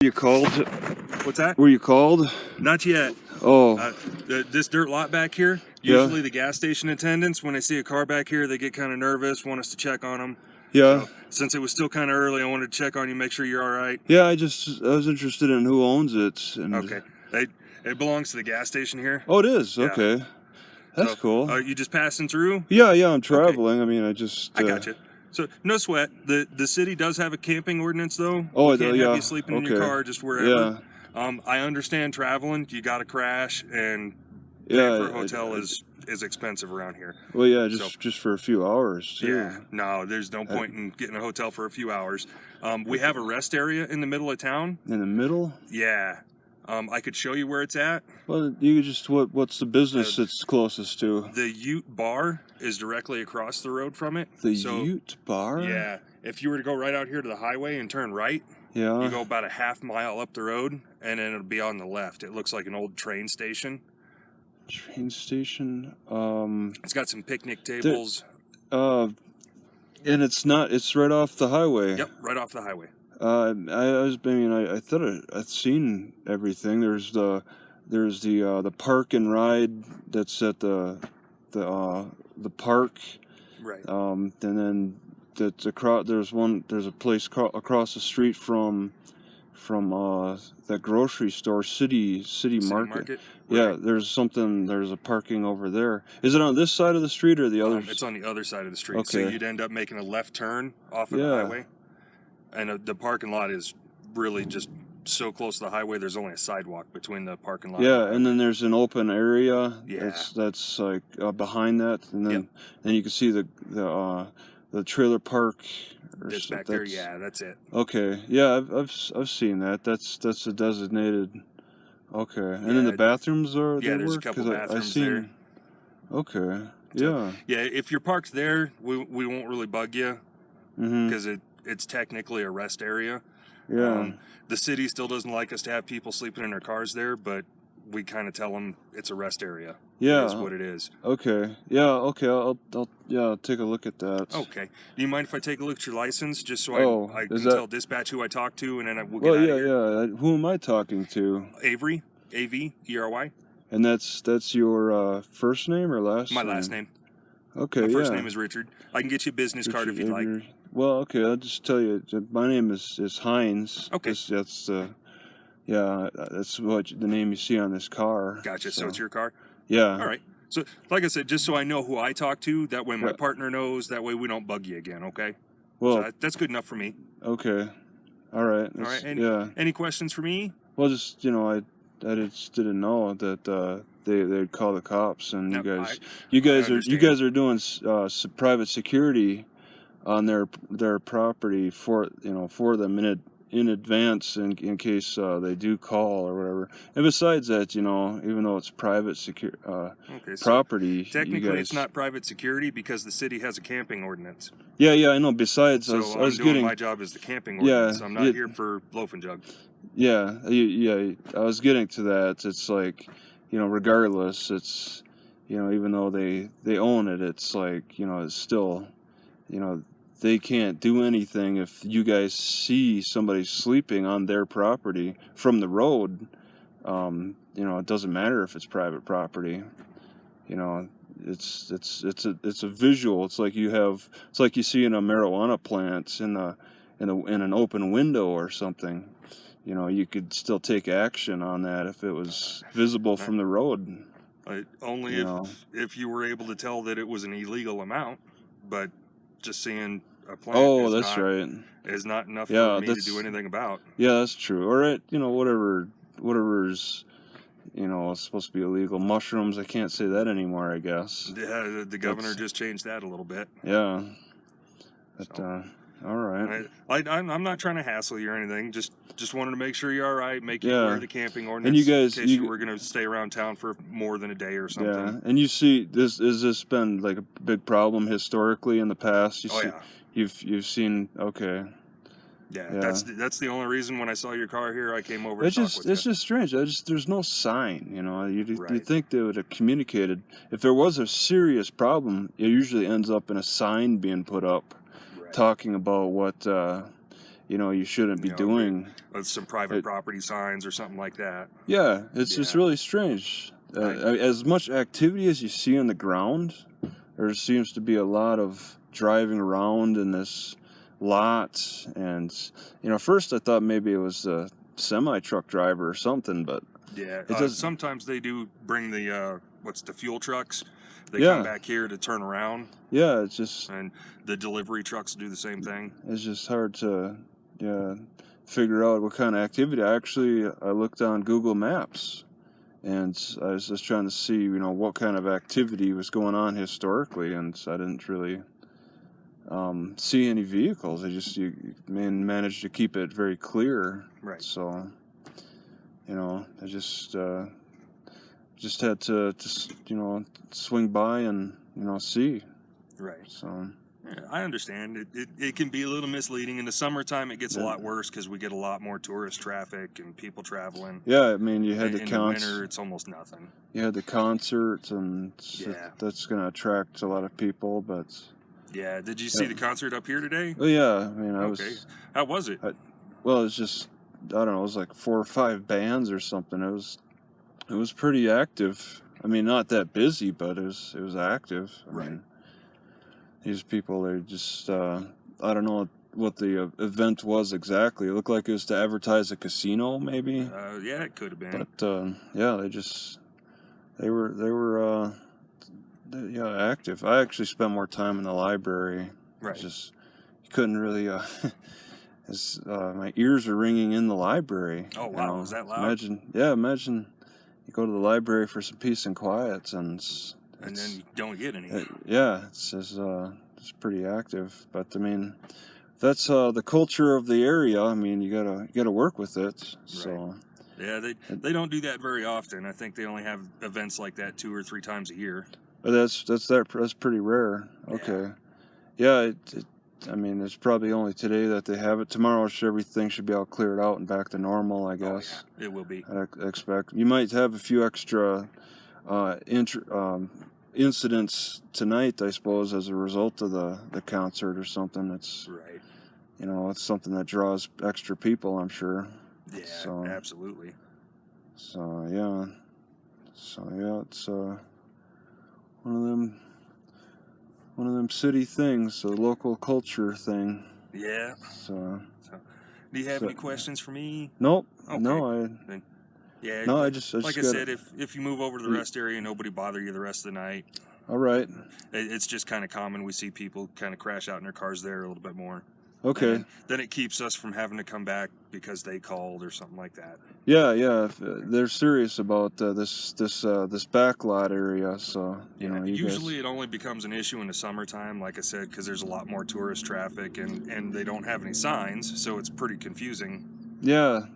You called? What's that? Were you called? Not yet. Oh, This dirt lot back here, usually the gas station attendants, when they see a car back here, they get kind of nervous, want us to check on them. yeah. So, since it was still kind of early, I wanted to check on you, make sure you're all right. Yeah, I was interested in who owns it. And Okay. It belongs to the gas station here. Oh, it is? Yeah. Okay. That's cool. You just passing through? Yeah, I'm traveling. Okay. I mean, I got you. So, no sweat. The city does have a camping ordinance, though. Oh, you can't yeah. have you sleeping in your car just wherever. Yeah. I understand traveling. You got to crash, and paying for a hotel is expensive around here. Well, yeah, just for a few hours, too. Yeah, no, there's no point in getting a hotel for a few hours. We have a rest area in the middle of town. In the middle? Yeah. I could show you where it's at. Well, you just what's the business it's closest to? The Ute Bar is directly across the road from it. The Ute Bar? Yeah. If you were to go right out here to the highway and turn right, you go about a half mile up the road, and then it'll be on the left. It looks like an old train station. Train station? It's got some picnic tables. And it's right off the highway. Yep, right off the highway. I thought I'd seen everything. There's the park and ride that's at the park. Right. And then there's a place across the street from that grocery store, City Market. Yeah, right. There's a parking over there. Is it on this side of the street or the other? It's on the other side of the street. Okay. So you'd end up making a left turn off of the highway. And the parking lot is really just so close to the highway, there's only a sidewalk between the parking lot. Yeah, and then there's an open area. Yeah. That's like behind that, and then you can see the trailer park. That's back there. Yeah, that's it. Okay. Yeah, I've seen that. That's a designated. Okay, and then the bathrooms are. Yeah, there's a couple bathrooms there. Okay. So, yeah, if you're parked there, we won't really bug you because it's technically a rest area. Yeah. The city still doesn't like us to have people sleeping in their cars there, but we kind of tell them it's a rest area. Yeah. That's what it is. Okay. Yeah. Okay. I'll take a look at that. Okay. Do you mind if I take a look at your license just so I can tell dispatch who I talk to, and then we'll get out of here? Yeah. Who am I talking to? Avery. Avery. And that's your first name or last name? My last name. Okay. My first name is Richard. I can get you a business card if you'd like. Well, okay. I'll just tell you. My name is Hines. Okay. That's what the name you see on this car. Gotcha. So it's your car? Yeah. All right. So, like I said, just so I know who I talk to, that way my partner knows, that way we don't bug you again, okay? Well, so that's good enough for me. Okay. All right. All right. Any questions for me? Well, just, I just didn't know that they'd call the cops, and you guys are doing private security on their property for them in advance in case they do call or whatever. And besides that, even though it's private property, technically it's not private security because the city has a camping ordinance. Yeah, I know. Besides, so I was doing my job as the camping ordinance. I'm not here for Loaf and Jug. Yeah, I was getting to that. It's like, regardless, it's, even though they own it, it's like, it's still, they can't do anything if you guys see somebody sleeping on their property from the road. It doesn't matter if it's private property. It's a visual. It's like you see in a marijuana plant in an open window or something. You could still take action on that if it was visible from the road. Only if you were able to tell that it was an illegal amount, but just seeing a plant is not enough for me to do anything about. Yeah, that's true. All right, whatever's supposed to be illegal. Mushrooms, I can't say that anymore, I guess. Yeah, the governor just changed that a little bit. Yeah. But, all right. I'm not trying to hassle you or anything. Just wanted to make sure you're all right. Make you aware of the camping ordinance. And you guys, in case you were going to stay around town for more than a day or something. Yeah. And you see, has this been like a big problem historically in the past? You've seen. Okay. Yeah. That's the only reason when I saw your car here, I came over. It's just strange. There's no sign. You think they would have communicated. If there was a serious problem, it usually ends up in a sign being put up. Talking about what you shouldn't be doing. Some private property signs or something like that. Yeah, it's just really strange. As much activity as you see on the ground, there seems to be a lot of driving around in this lot. And, first I thought maybe it was a semi-truck driver or something, but... Yeah, sometimes they do bring the fuel trucks. They come back here to turn around. Yeah, it's just... And the delivery trucks do the same thing. It's just hard to figure out what kind of activity. I looked on Google Maps, and I was just trying to see, what kind of activity was going on historically, and I didn't really see any vehicles. You managed to keep it very clear. Right. So, I just had to swing by and, see. Right. So... Yeah, I understand. It can be a little misleading. In the summertime, it gets a lot worse because we get a lot more tourist traffic and people traveling. Yeah, I mean, you had the concert. In the winter, it's almost nothing. You had the concert, and that's going to attract a lot of people, but... Yeah, did you see the concert up here today? Oh, yeah, I mean, Okay. How was it? Well, it was just, I don't know, it was like 4 or 5 bands or something. It was pretty active. I mean, not that busy, but it was active. I mean, these people, they're just, I don't know what the event was exactly. It looked like it was to advertise a casino, maybe. Yeah, it could have been. But, they were active. I actually spent more time in the library. Right. You couldn't really, my ears are ringing in the library. Oh, wow, was that loud? Imagine you go to the library for some peace and quiet, and then you don't get any. It's pretty active. But I mean, that's the culture of the area. I mean, you gotta work with it. So yeah, they don't do that very often. I think they only have events like that 2 or 3 times a year. But that's pretty rare. Okay, I mean, it's probably only today that they have it. Tomorrow, everything should be all cleared out and back to normal, I guess. Oh, yeah. It will be. I expect you might have a few extra incidents tonight, I suppose, as a result of the concert or something. It's right. It's something that draws extra people, I'm sure. Yeah, absolutely. So it's one of them city things, a local culture thing. Yeah. So do you have any questions for me? Nope. Okay. No, I just like I said, if you move over to the rest area, nobody bother you the rest of the night. All right. It's just kind of common. We see people kind of crash out in their cars there a little bit more. Okay. And then it keeps us from having to come back because they called or something like that. Yeah. They're serious about this back lot area, so usually it only becomes an issue in the summertime, like I said, because there's a lot more tourist traffic and they don't have any signs, so it's pretty confusing. Yeah.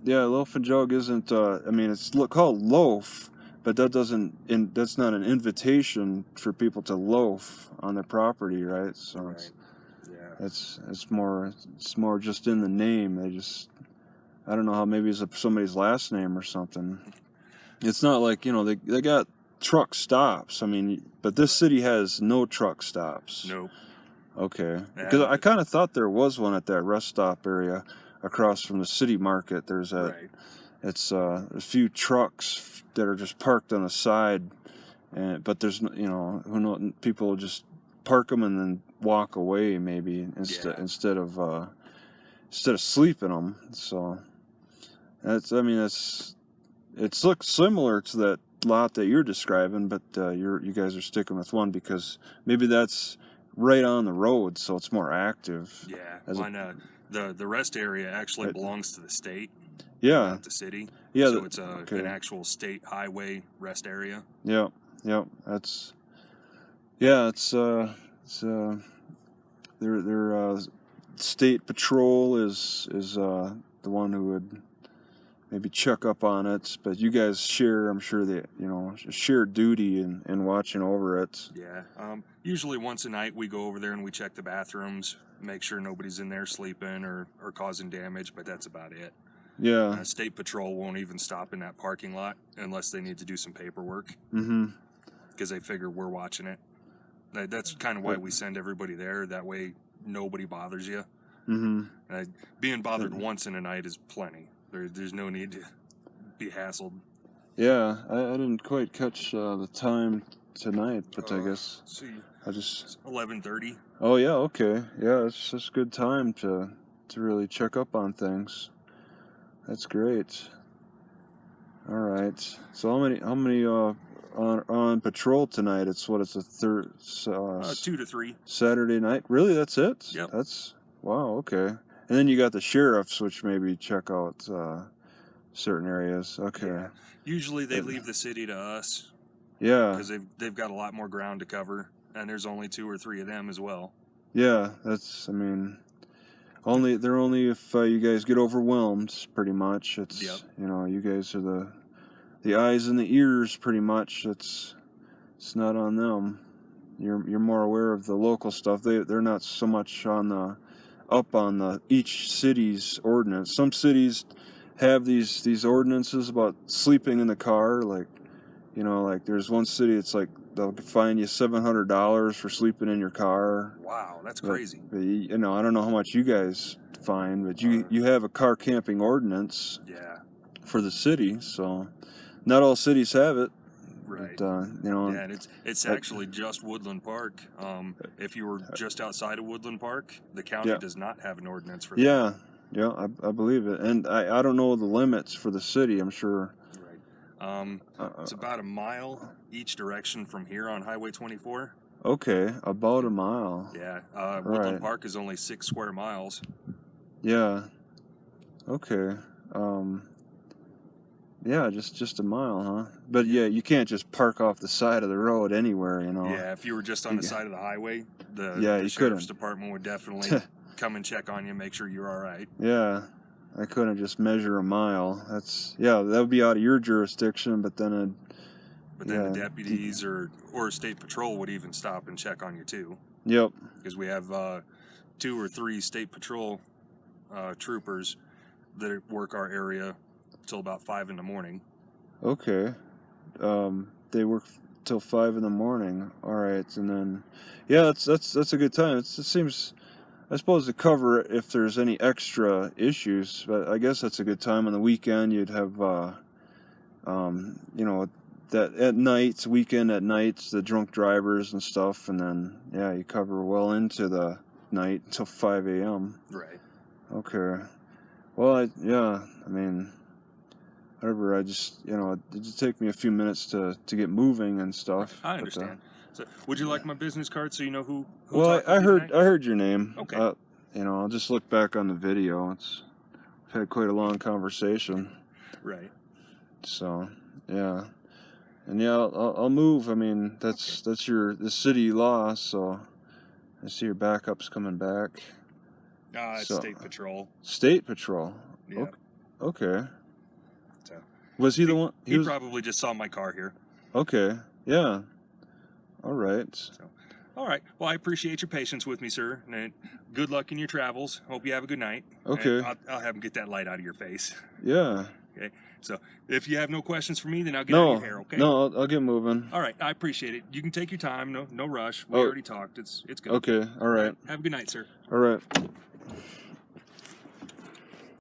Loaf and Jug isn't. I mean, it's called Loaf, but that's not an invitation for people to loaf on their property, right? So it's more just in the name. I don't know how, maybe it's somebody's last name or something. It's not like, they got truck stops. I mean, but this city has no truck stops. Nope. Okay. Because I kind of thought there was one at that rest stop area across from the city market. There's it's a few trucks that are just parked on the side, but there's people will just park them and then walk away maybe instead of sleeping them. So it looks similar to that lot that you're describing, but you guys are sticking with one because maybe that's right on the road, so it's more active. Yeah, the rest area actually belongs to the state. Yeah, not the city. Yeah, so it's an actual state highway rest area. Yeah. It's their state patrol is the one who would maybe check up on it, but you guys share duty in watching over it. Yeah. Usually once a night we go over there and we check the bathrooms, make sure nobody's in there sleeping or causing damage, but that's about it. Yeah. State patrol won't even stop in that parking lot unless they need to do some paperwork. Mm-hmm. Because they figure we're watching it. That's kind of why we send everybody there. That way nobody bothers you. Being bothered once in a night is plenty. There's no need to be hassled. Yeah, I didn't quite catch the time tonight, but I guess see, I just 11:30. Oh yeah, okay, yeah, it's just a good time to really check up on things. That's great. All right. So how many on patrol tonight? It's a third 2 to 3 Saturday night. Really, that's it? Yep. That's wow. Okay. And then you got the sheriffs, which maybe check out certain areas. Okay. Yeah. Usually they leave the city to us. Yeah. Because they've got a lot more ground to cover, and there's only 2 or 3 of them as well. Yeah, I mean, they're only if you guys get overwhelmed, pretty much. It's you guys are the eyes and the ears, pretty much. It's not on them. You're more aware of the local stuff. They're not so much up on each city's ordinance. Some cities have these ordinances about sleeping in the car, like there's one city, it's like they'll fine you $700 for sleeping in your car. Wow, that's crazy. But, I don't know how much you guys fine, but you have a car camping ordinance. Yeah. For the city, so not all cities have it. Right. But, yeah, and it's actually just Woodland Park. If you were just outside of Woodland Park, the county does not have an ordinance for that. Yeah, I believe it, and I don't know the limits for the city. I'm sure. It's about a mile each direction from here on Highway 24. Okay, about a mile. Yeah, Woodland Park is only 6 square miles. Yeah. Okay. Yeah, just a mile, huh? But yeah, you can't just park off the side of the road anywhere, Yeah, if you were just on the side of the highway, the sheriff's couldn't. department would definitely come and check on you, make sure you're all right. Yeah. I couldn't just measure a mile. That would be out of your jurisdiction, but then the deputies or state patrol would even stop and check on you too. Yep. Because we have 2 or 3 state patrol troopers that work our area till about 5 in the morning. Okay. They work till 5 in the morning. All right, and then that's a good time. It seems, I suppose, to cover if there's any extra issues, but I guess that's a good time on the weekend. You'd have, that at nights, weekend at nights, the drunk drivers and stuff, and then, you cover well into the night until 5 a.m. Right. Okay. Well, I mean, whatever, I just, it just take me a few minutes to get moving and stuff. I understand. So, would you like my business card so you know who well, I heard your name. Okay. I'll just look back on the video. We've had quite a long conversation. Right. So, yeah. And I'll move. I mean, that's the city law, so I see your backup's coming back. It's State Patrol. State Patrol? Yeah. Okay. So, was he the one? He probably just saw my car here. Okay. Yeah. All right. So, all right. Well, I appreciate your patience with me, sir. And good luck in your travels. Hope you have a good night. Okay. And I'll have him get that light out of your face. Yeah. Okay. So if you have no questions for me, then I'll get out of your hair. Okay. No, I'll get moving. All right. I appreciate it. You can take your time. No rush. We already talked. It's good. Okay. All right. Have a good night, sir. All right.